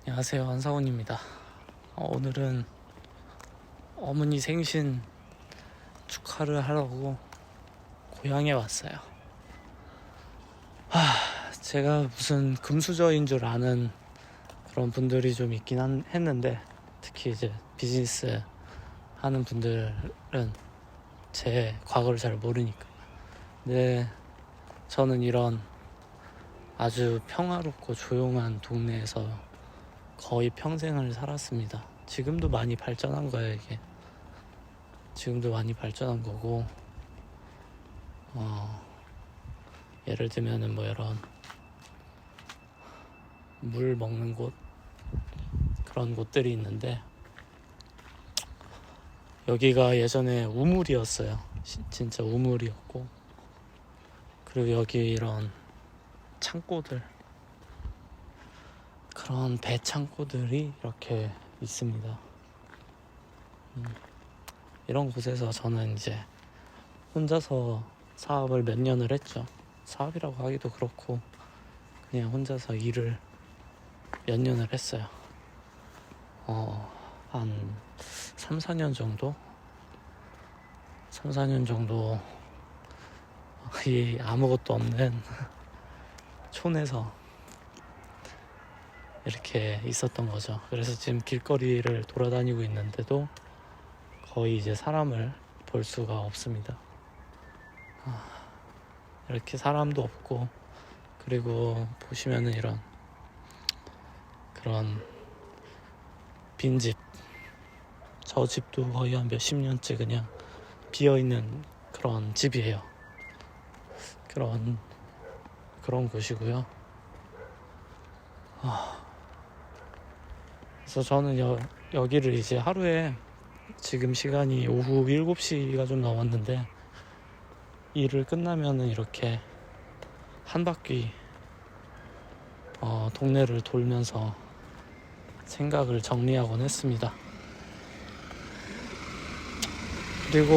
안녕하세요, 한사원입니다. 오늘은 어머니 생신 축하를 하려고 고향에 왔어요. 제가 무슨 금수저인 줄 아는 그런 분들이 좀 있긴 했는데, 특히 이제 비즈니스 하는 분들은 제 과거를 잘 모르니까. 근데 저는 이런 아주 평화롭고 조용한 동네에서 거의 평생을 살았습니다. 지금도 많이 발전한 거예요, 이게. 지금도 많이 발전한 거고, 예를 들면은 뭐 이런 물 먹는 곳, 그런 곳들이 있는데, 여기가 예전에 우물이었어요. 진짜 우물이었고, 그리고 여기 이런 창고들, 그런 배 창고들이 이렇게 있습니다. 이런 곳에서 저는 이제 혼자서 사업을 몇 년을 했죠. 사업이라고 하기도 그렇고 그냥 혼자서 일을 몇 년을 했어요. 한 3, 4년 정도? 3, 4년 정도 이 아무것도 없는 촌에서 이렇게 있었던 거죠. 그래서 지금 길거리를 돌아다니고 있는데도 거의 이제 사람을 볼 수가 없습니다. 이렇게 사람도 없고, 그리고 보시면은 이런 그런 빈집, 저 집도 거의 한 몇십 년째 그냥 비어있는 그런 집이에요. 그런 곳이고요. 그래서 저는 여기를 이제 하루에, 지금 시간이 오후 7시가 좀 넘었는데, 일을 끝나면은 이렇게 한 바퀴 동네를 돌면서 생각을 정리하곤 했습니다. 그리고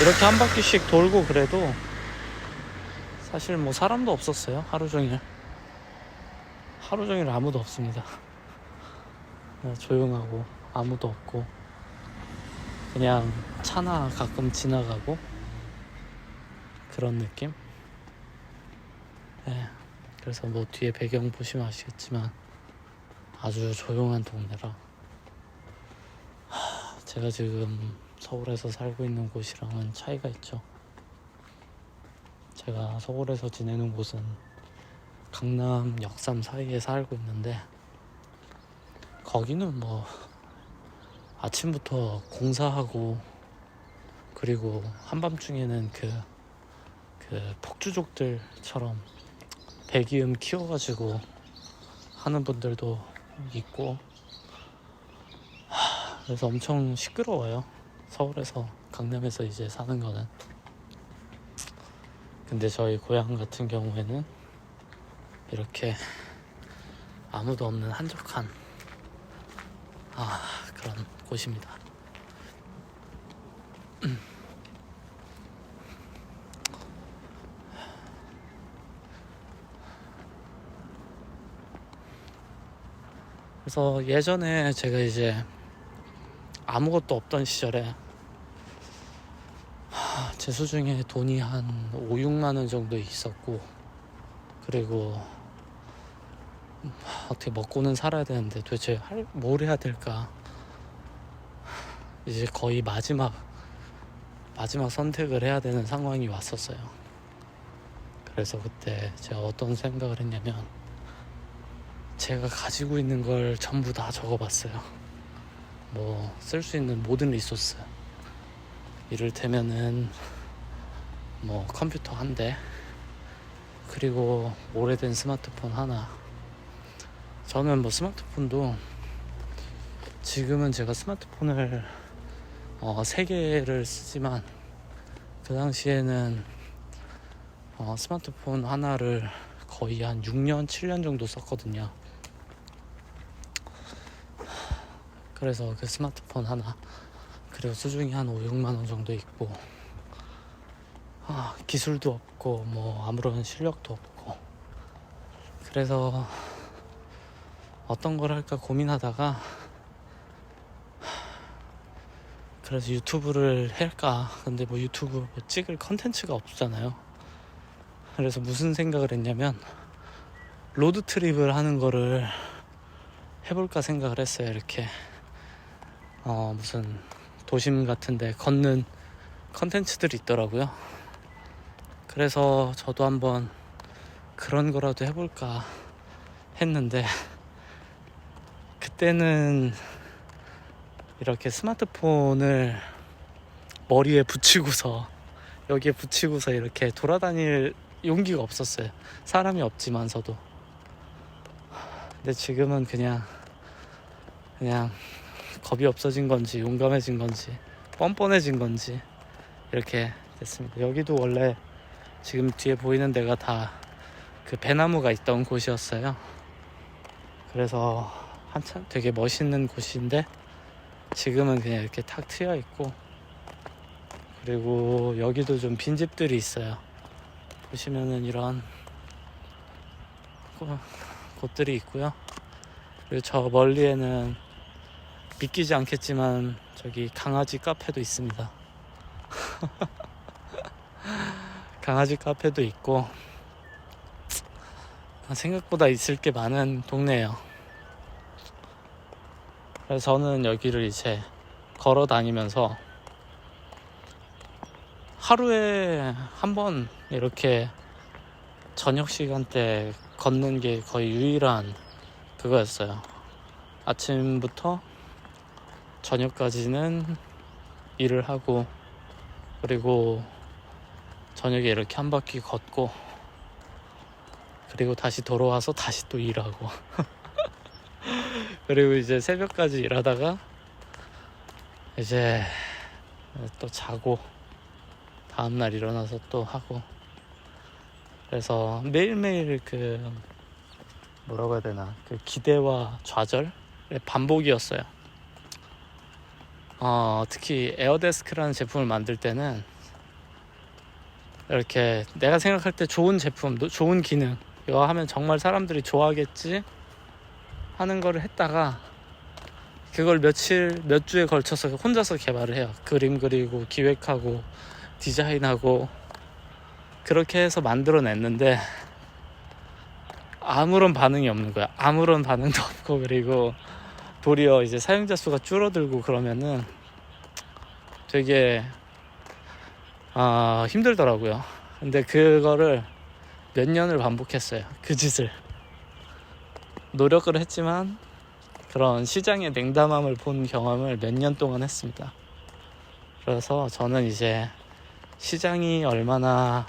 이렇게 한 바퀴씩 돌고 그래도 사실 뭐 사람도 없었어요. 하루 종일 아무도 없습니다. 조용하고 아무도 없고, 그냥 차나 가끔 지나가고 그런 느낌? 네. 그래서 뭐 뒤에 배경 보시면 아시겠지만 아주 조용한 동네라, 제가 지금 서울에서 살고 있는 곳이랑은 차이가 있죠. 제가 서울에서 지내는 곳은 강남, 역삼 사이에 살고 있는데, 거기는 뭐 아침부터 공사하고, 그리고 한밤중에는 그 폭주족들처럼 배기음 키워가지고 하는 분들도 있고, 그래서 엄청 시끄러워요. 서울에서, 강남에서 이제 사는 거는. 근데 저희 고향 같은 경우에는 이렇게 아무도 없는 한적한 그런 곳입니다. 그래서 예전에 제가 이제 아무것도 없던 시절에 제 수중에 돈이 한 5, 6만 원 정도 있었고, 그리고 어떻게 먹고는 살아야 되는데 도대체 뭘 해야 될까, 이제 거의 마지막 선택을 해야 되는 상황이 왔었어요. 그래서 그때 제가 어떤 생각을 했냐면, 제가 가지고 있는 걸 전부 다 적어봤어요. 뭐 쓸 수 있는 모든 리소스, 이를테면은 뭐 컴퓨터 한 대, 그리고 오래된 스마트폰 하나. 저는 뭐 스마트폰도, 지금은 제가 스마트폰을 3개를 쓰지만, 그 당시에는 스마트폰 하나를 거의 한 6년, 7년 정도 썼거든요. 그래서 그 스마트폰 하나, 그리고 수중이 한 5, 6만 원 정도 있고, 기술도 없고 뭐 아무런 실력도 없고, 그래서 어떤 걸 할까 고민하다가 그래서 유튜브를 할까. 근데 뭐 유튜브 뭐 찍을 컨텐츠가 없잖아요. 그래서 무슨 생각을 했냐면 로드 트립을 하는 거를 해볼까 생각을 했어요. 이렇게 무슨 도심 같은데 걷는 컨텐츠들이 있더라고요. 그래서 저도 한번 그런 거라도 해볼까 했는데 그때는 이렇게 스마트폰을 머리에 붙이고서 여기에 붙이고서 이렇게 돌아다닐 용기가 없었어요. 사람이 없지만서도. 근데 지금은 그냥 겁이 없어진 건지 용감해진 건지 뻔뻔해진 건지 이렇게 됐습니다. 여기도 원래 지금 뒤에 보이는 데가 다 그 배나무가 있던 곳이었어요. 그래서 한참 되게 멋있는 곳인데 지금은 그냥 이렇게 탁 트여 있고, 그리고 여기도 좀 빈집들이 있어요. 보시면은 이런 곳들이 있고요. 그리고 저 멀리에는 믿기지 않겠지만 저기 강아지 카페도 있습니다. 강아지 카페도 있고 생각보다 있을 게 많은 동네예요. 그래서 저는 여기를 이제 걸어 다니면서 하루에 한 번 이렇게 저녁 시간대 걷는 게 거의 유일한 그거였어요. 아침부터 저녁까지는 일을 하고, 그리고 저녁에 이렇게 한 바퀴 걷고, 그리고 다시 돌아와서 다시 또 일하고 그리고 이제 새벽까지 일하다가 이제 또 자고 다음날 일어나서 또 하고, 그래서 매일매일 그 뭐라고 해야 되나, 그 기대와 좌절의 반복이었어요. 특히 에어데스크라는 제품을 만들 때는 이렇게 내가 생각할 때 좋은 제품, 좋은 기능, 이거 하면 정말 사람들이 좋아하겠지 하는 거를 했다가 그걸 몇 주에 걸쳐서 혼자서 개발을 해요. 그림 그리고 기획하고 디자인하고 그렇게 해서 만들어냈는데 아무런 반응이 없는 거야. 아무런 반응도 없고, 그리고 도리어 이제 사용자 수가 줄어들고 그러면은 되게 힘들더라고요. 근데 그거를 몇 년을 반복했어요. 그 짓을 노력을 했지만 그런 시장의 냉담함을 본 경험을 몇 년 동안 했습니다. 그래서 저는 이제 시장이 얼마나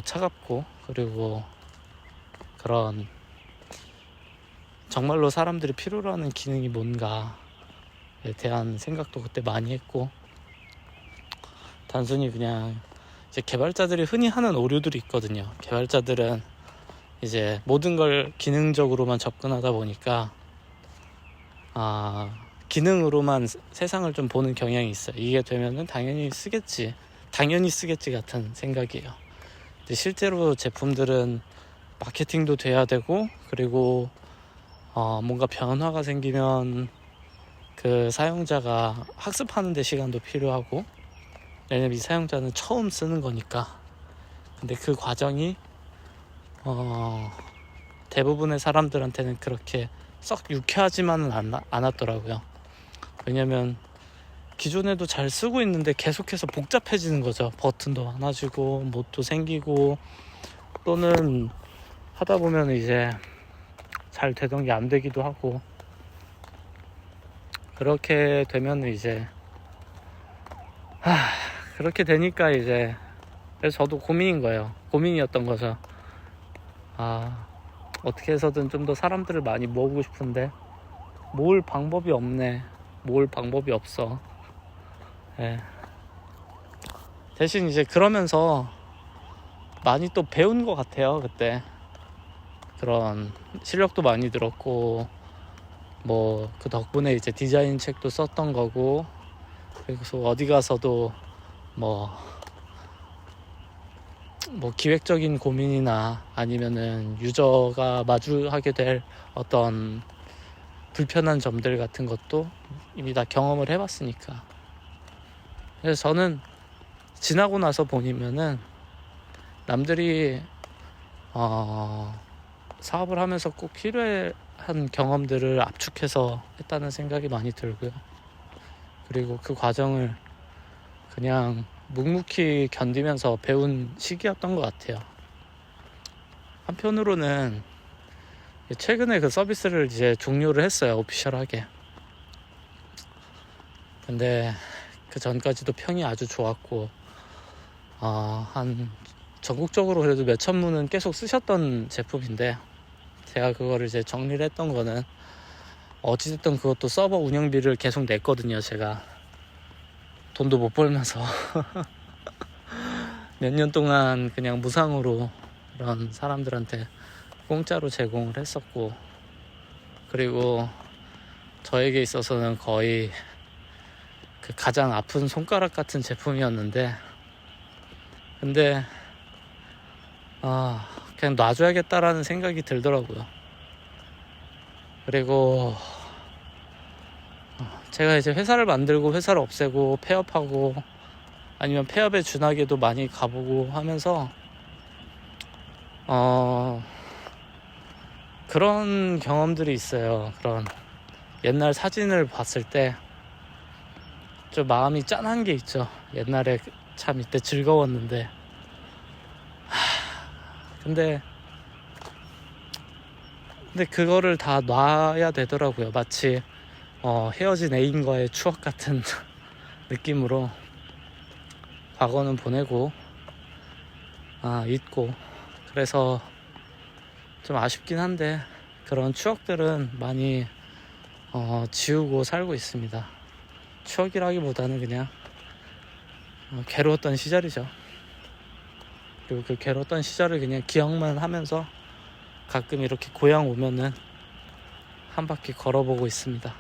차갑고, 그리고 그런 정말로 사람들이 필요로 하는 기능이 뭔가에 대한 생각도 그때 많이 했고, 단순히 그냥 이제 개발자들이 흔히 하는 오류들이 있거든요. 개발자들은 이제 모든 걸 기능적으로만 접근하다 보니까 기능으로만 세상을 좀 보는 경향이 있어요. 이게 되면은 당연히 쓰겠지 같은 생각이에요. 근데 실제로 제품들은 마케팅도 돼야 되고, 그리고 뭔가 변화가 생기면 그 사용자가 학습하는 데 시간도 필요하고, 왜냐면 이 사용자는 처음 쓰는 거니까. 근데 그 과정이 대부분의 사람들한테는 그렇게 썩 유쾌하지만은 않았더라고요. 왜냐면 기존에도 잘 쓰고 있는데 계속해서 복잡해지는 거죠. 버튼도 많아지고 뭣도 생기고, 또는 하다 보면 이제 잘 되던 게 안 되기도 하고, 그렇게 되면 이제 그렇게 되니까 이제, 그래서 저도 고민이었던 거죠. 어떻게 해서든 좀 더 사람들을 많이 모으고 싶은데 모을 방법이 없어. 예. 대신 이제 그러면서 많이 또 배운 것 같아요. 그때 그런 실력도 많이 늘었고, 뭐 그 덕분에 이제 디자인 책도 썼던 거고, 그래서 어디 가서도 뭐 기획적인 고민이나 아니면은 유저가 마주하게 될 어떤 불편한 점들 같은 것도 이미 다 경험을 해봤으니까. 그래서 저는 지나고 나서 보면은 남들이 사업을 하면서 꼭 필요한 경험들을 압축해서 했다는 생각이 많이 들고요. 그리고 그 과정을 그냥 묵묵히 견디면서 배운 시기였던 것 같아요. 한편으로는 최근에 그 서비스를 이제 종료를 했어요, 오피셜하게. 근데 그 전까지도 평이 아주 좋았고, 한 전국적으로 그래도 몇천 문은 계속 쓰셨던 제품인데, 제가 그거를 이제 정리를 했던 거는 어찌됐든 그것도 서버 운영비를 계속 냈거든요. 제가 돈도 못 벌면서 몇 년 동안 그냥 무상으로 그런 사람들한테 공짜로 제공을 했었고, 그리고 저에게 있어서는 거의 그 가장 아픈 손가락 같은 제품이었는데, 근데 그냥 놔줘야겠다라는 생각이 들더라고요. 그리고 제가 이제 회사를 만들고 회사를 없애고 폐업하고 아니면 폐업에 준하게도 많이 가보고 하면서 그런 경험들이 있어요. 그런 옛날 사진을 봤을 때 좀 마음이 짠한 게 있죠. 옛날에 참 이때 즐거웠는데, 근데 그거를 다 놔야 되더라고요. 마치 헤어진 애인과의 추억 같은 느낌으로 과거는 보내고 잊고. 그래서 좀 아쉽긴 한데 그런 추억들은 많이 지우고 살고 있습니다. 추억이라기보다는 그냥 괴로웠던 시절이죠. 그리고 그 괴로웠던 시절을 그냥 기억만 하면서 가끔 이렇게 고향 오면은 한 바퀴 걸어보고 있습니다.